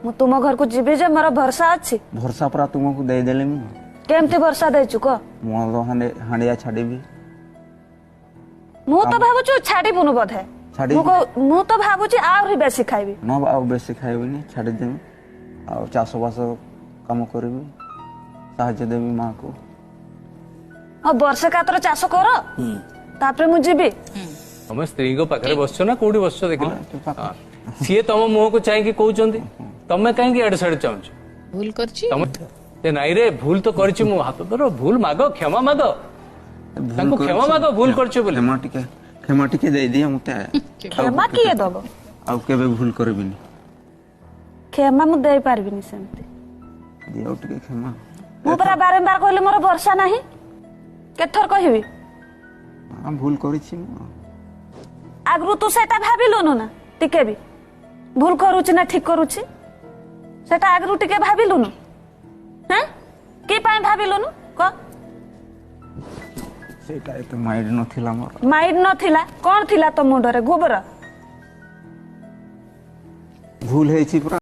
मु तुम घर को जीवी जे मोर भरोसा अच्छी भरोसा पूरा तुमको दे देले मु केमती भरोसा देचु कह मु तो हांडिया छाड़ीबी मु तो भाबुछु छाड़ीबुनु बोधे छाड़ी मु तो भाबुछि आउरी बेसी खाइबी न आ बेसी खाइबनी छाड़ी देबी आ चाष बास काम करबी साहाय्य देबी मां को और वर्षे कातर चाष कर तापरे मु जीवी तुम स्त्री को पाखे बसछ ना कोठी बसछ देखला सीए तुम मुह को चाहिए कहउचंदी तमे काहे एड साइड चाहछ भूल करछि ते नाई रे भूल तो करछि मु हाथ धरो भूल मागो क्षमा मागो ताको क्षमा मागो भूल करछि बोले क्षमा टिके दे दिया मते क्षमा किए दबो आ केबे भूल करबिनी क्षमा मु दे पारबिनी सेमती दियो टिके क्षमा मु परा बारंबार कहले मोर वर्षा नाही केथर कहबी आ भूल करिछि आगरु तू सेटा भाबिलुनु ना टिके भी भूल करूछि ना ठीक करूछि सेटा आगरु टिके भाबिलुनु हैं के पाए भाबिलुनु क सेटा एते माइंड नथिला मोर माइंड नथिला कोन थिला तो मुंडरे गोबर भूल हेछि पूरा